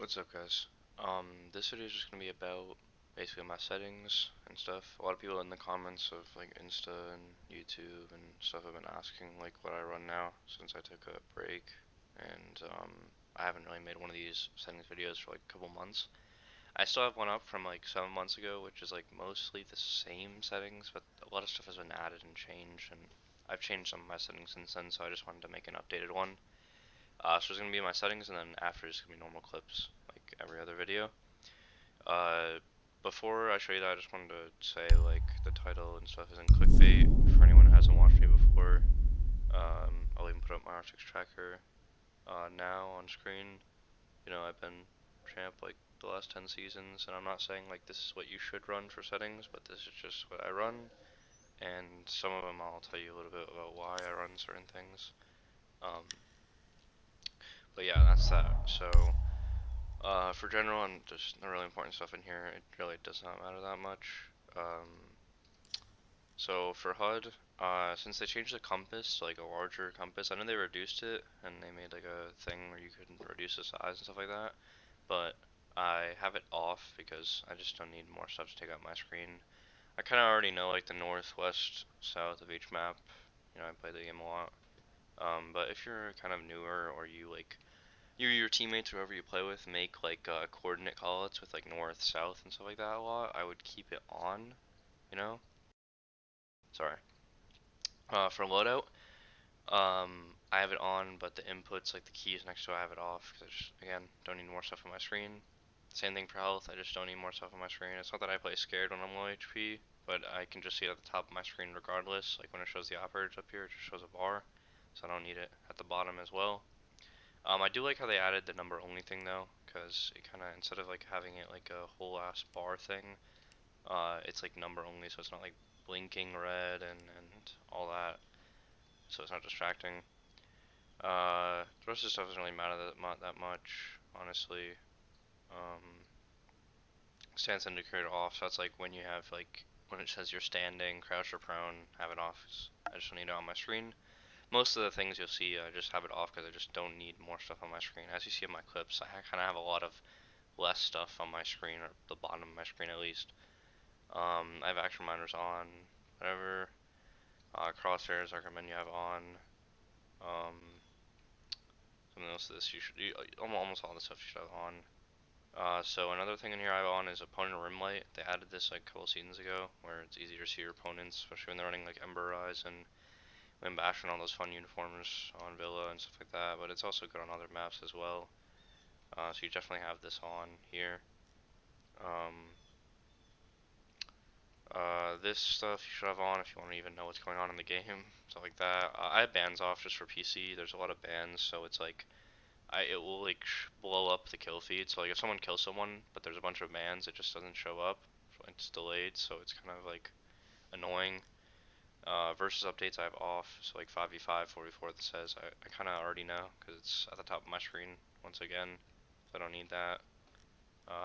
What's up, guys? This video is just gonna be about basically my settings and stuff. A lot of people in the comments of like Insta and YouTube and stuff have been asking like what I run now since I took a break, and I haven't really made one of these settings videos for like a couple months. I still have one up from like 7 months ago, which is like mostly the same settings, but a lot of stuff has been added and changed, and I've changed some of my settings since then, so I just wanted to make an updated one. So there's gonna be my settings, and then after it's gonna be normal clips, like every other video. Uh, Before I show you that, I just wanted to say like the title and stuff isn't clickbait. For anyone who hasn't watched me before, I'll even put up my R6 tracker now on screen. You know, I've been champ like the last 10 seasons, and I'm not saying like this is what you should run for settings, but this is just what I run. And some of them I'll tell you a little bit about why I run certain things. Um, but yeah, that's that. So. For general and just the really important stuff in here, it really does not matter that much. So for HUD, since they changed the compass to like a larger compass, I know they reduced it and they made like a thing where you could reduce the size and stuff like that, but I have it off because I just don't need more stuff to take up my screen. I kind of already know like the north, west, south of each map. You know, I play the game a lot. But if you're kind of newer or you like your teammates, whoever you play with, make like coordinate callouts with like north, south, and stuff like that a lot, I would keep it on. You know, sorry. For loadout, I have it on, but the inputs, like the keys next to it, I have it off because I just, again, don't need more stuff on my screen. Same thing for health. I just don't need more stuff on my screen. It's not that I play scared when I'm low HP, but I can just see it at the top of my screen regardless. Like when it shows the operators up here, it just shows a bar, so I don't need it at the bottom as well. I do like how they added the number only thing though, because it kind of, instead of like having it like a whole ass bar thing, it's like number only, so it's not like blinking red and all that, so it's not distracting. The rest of the stuff doesn't really matter that much, honestly. Um, Stance indicator off, so that's like when you have like, when it says you're standing, crouched or prone, have it off. I just don't need it on my screen. Most of the things you'll see, I just have it off because I just don't need more stuff on my screen. As you see in my clips, I kind of have a lot of less stuff on my screen, or the bottom of my screen at least. I have action reminders on, whatever. Crosshairs, I recommend you have on. Um, Something else this almost all the stuff you should have on. So another thing in here I have on is opponent rim light. They added this like a couple seasons ago, where it's easier to see your opponents, especially when they're running like Ember Rise and Wimbash and all those fun uniforms on Villa and stuff like that. But it's also good on other maps as well. So you definitely have this on here. Um, this stuff you should have on if you want to even know what's going on in the game, stuff like that. I have bans off just for PC. There's a lot of bans, so it's like it will like blow up the kill feed. So like if someone kills someone, but there's a bunch of bans, it just doesn't show up. It's delayed, so it's kind of like annoying. Versus updates I have off, so like 5v5, 4v4 that says I kind of already know because it's at the top of my screen once again, so I don't need that.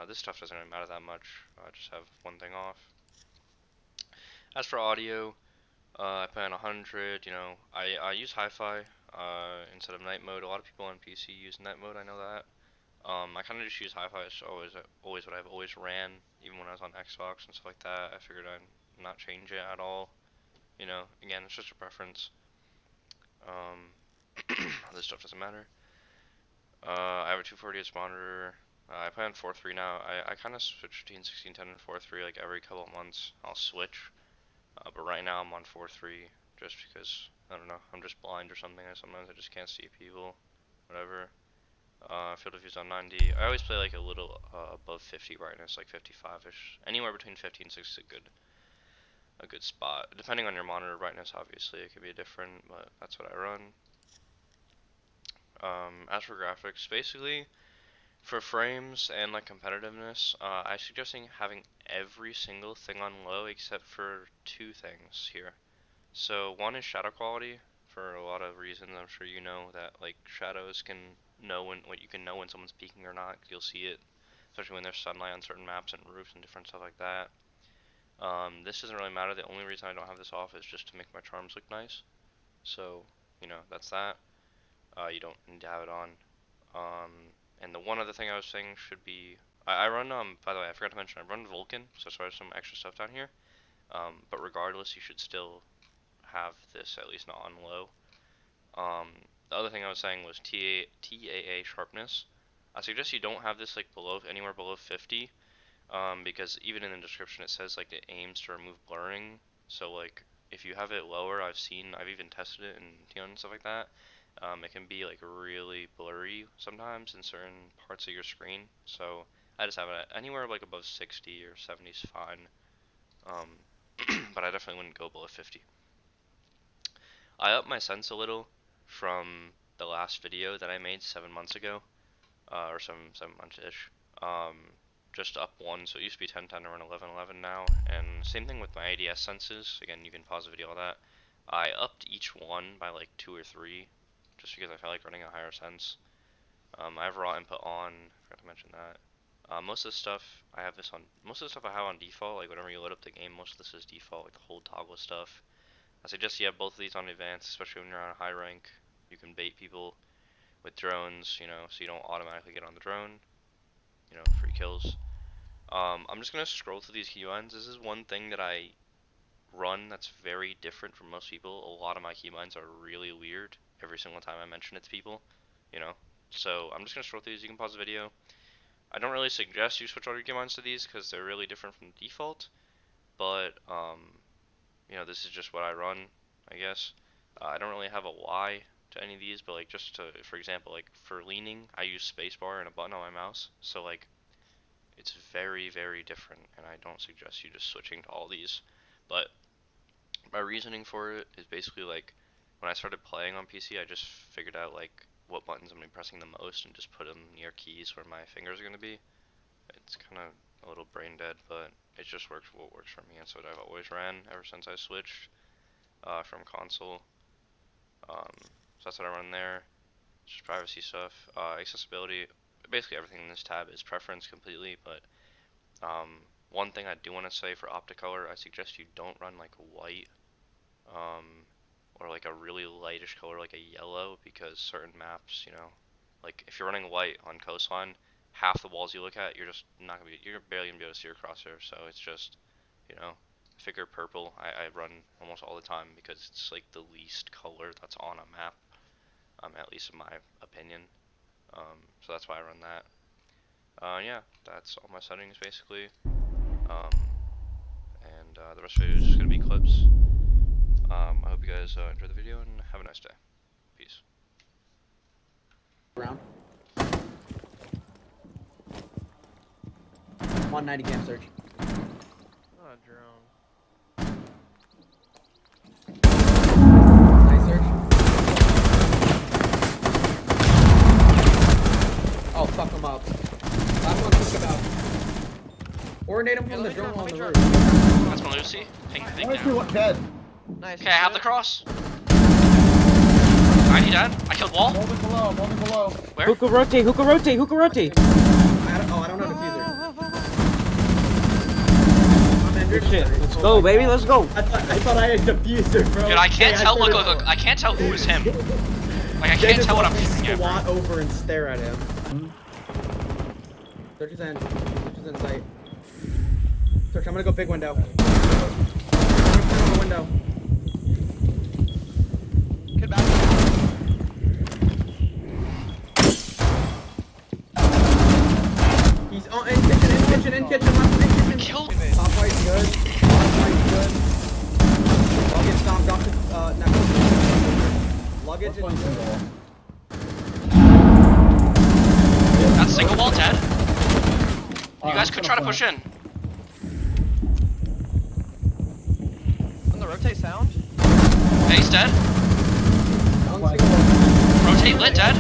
This stuff doesn't really matter that much. I just have one thing off. As for audio, I play on 100. You know, I use hi-fi instead of night mode. A lot of people on PC use night mode. I know that. I kind of just use hi-fi. It's always what I've always ran, even when I was on Xbox and stuff like that. I figured I'd not change it at all. You know, again, it's just a preference. This stuff doesn't matter. I have a 240Hz monitor. I play on 4.3 now. I kind of switch between 1610 and 4.3 like every couple of months. I'll switch. But right now I'm on 4.3 just because, I don't know, I'm just blind or something. Sometimes I just can't see people. Whatever. Field of view's on 90. I always play like a little above 50 brightness, like 55ish. Anywhere between 50 and 60 is a good spot. Depending on your monitor brightness, obviously, it could be different, but that's what I run. As for graphics, basically, for frames and like competitiveness, I'm suggesting having every single thing on low except for two things here. So one is shadow quality. For a lot of reasons, I'm sure you know that like shadows can know what you can know when someone's peeking or not. You'll see it, especially when there's sunlight on certain maps and roofs and different stuff like that. This doesn't really matter. The only reason I don't have this off is just to make my charms look nice. So, you know, that's that. You don't need to have it on. And the one other thing I was saying should be, I run, by the way, I forgot to mention, I run Vulkan, so sorry, some extra stuff down here. But regardless, you should still have this at least not on low. The other thing I was saying was TAA sharpness. I suggest you don't have this like below, anywhere below 50, because even in the description it says like it aims to remove blurring. So like if you have it lower, I've even tested it in Tion and stuff like that. It can be like really blurry sometimes in certain parts of your screen. So I just have it anywhere like above 60 or 70 is fine. But I definitely wouldn't go below 50. I upped my Sens a little from the last video that I made 7 months ago, or 7 months-ish. Just up one, so it used to be 1010 to run 1111 now, and same thing with my ADS senses. Again, you can pause the video, all that. I upped each one by like 2 or 3, just because I felt like running a higher sense. I have raw input on, forgot to mention that. Most of the stuff I have on default, like whenever you load up the game, most of this is default, like the whole toggle stuff. I suggest you have both of these on advanced, especially when you're on a high rank. You can bait people with drones, you know, so you don't automatically get on the drone. You know, free kills. I'm just gonna scroll through these keybinds. This is one thing that I run that's very different from most people. A lot of my keybinds are really weird every single time I mention it to people, you know. So I'm just gonna scroll through these. You can pause the video. I don't really suggest you switch all your keybinds to these because they're really different from the default, but you know, this is just what I run, I guess. I don't really have a why to any of these, but like just to, for example, like for leaning, I use spacebar and a button on my mouse, so like it's very, very different, and I don't suggest you just switching to all these. But my reasoning for it is basically like when I started playing on PC, I just figured out like what buttons I'm gonna be pressing the most and just put them near keys where my fingers are gonna be. It's kind of a little brain dead, but it just works what works for me, and so I've always ran ever since I switched from console. So that's what I run there. Just privacy stuff, accessibility. Basically everything in this tab is preference completely, but one thing I do want to say for Opticolor, I suggest you don't run like white or like a really lightish color like a yellow, because certain maps, you know, like if you're running white on Coastline, half the walls you look at, you're barely gonna be able to see your crosshair. So it's just, you know, figure purple I run almost all the time because it's like the least color that's on a map, at least in my opinion. So that's why I run that. Yeah, that's all my settings basically. And the rest of it is just gonna be clips. I hope you guys enjoy the video and have a nice day. Peace. Round. 190 cam search. Oh, drone. Nice search. Oh, fuck him up. Last one, think about. Coordinate him from the drone on the roof. That's my Lucy. Ping the thing now. Dead. Nice. Okay, I have the cross. I need that. I killed wall. Moving below. Where? Hookah rotate. I don't know diffuser. Good shit. Let's go, baby. Let's go. I thought I had diffuser, bro. Dude, I can't Hey, tell. I Look. I can't tell who is him. Like I can't tell what I'm shooting at. Squat over and stare at him. Search is in sight. Search, I'm gonna go big window. Window. Kid back. He's on in kitchen, left in kitchen. Killed. Top right's good. Top right's good. Luggage stomped off the luggage and That's single wall dead. You guys could try to push in. On the rotate sound. Okay, he's dead. Rotate lit dead.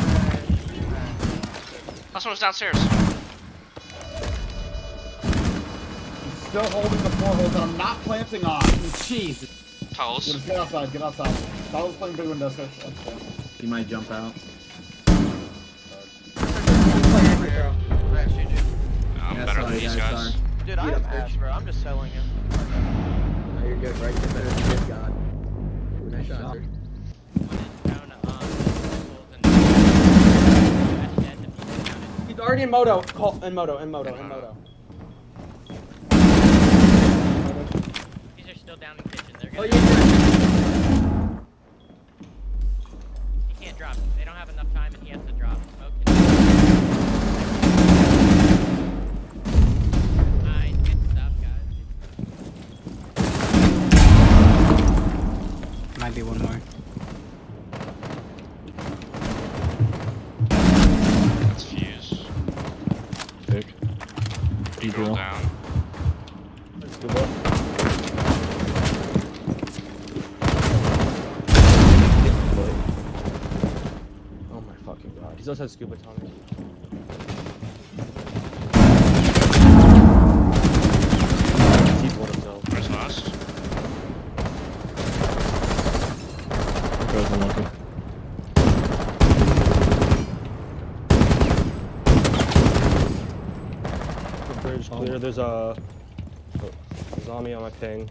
Last one was downstairs. Still holding the 4 holes that I'm not planting on. Jeez. Tunnels. Get outside. Tunnels playing big window search. He might jump out. Right, shoot you. I'm Yeah, better sorry, than these guys, guys. sorry. Dude, I am ass, bro. I'm just selling him. No, you're good, right? You're better than this god. Ooh, nice shot, sir. already in moto. In moto. These are still down in kitchen. They're Oh, gonna. yeah. He can't drop. They don't have enough time, and he has to drop. Smoke. Nice, good stuff, guys. Might be one more. It's fuse. Pick. Gpro down. Let's go up. Oh my fucking god. He also has scuba Tommy. He's one himself. Where's last? That guy's unlucky. The bridge clear. There's a zombie on my ping.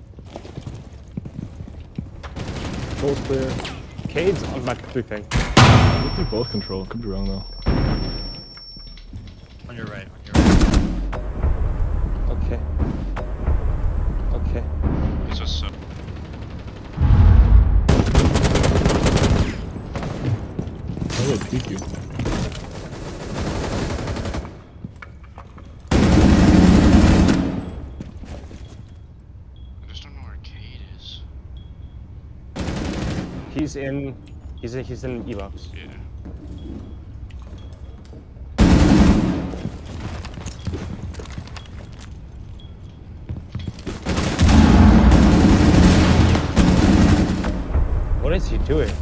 Gold's clear. Cade's on my 3 ping. I think they both control. Could be wrong though. On your right. On your right. Okay. Okay. He's just so. How do they peek you? I just don't know where Cade is. He's in E-box. Yeah. What is he doing?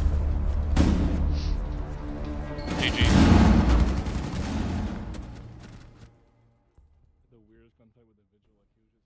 GG. The weirdest gunfight with a vigil like he was just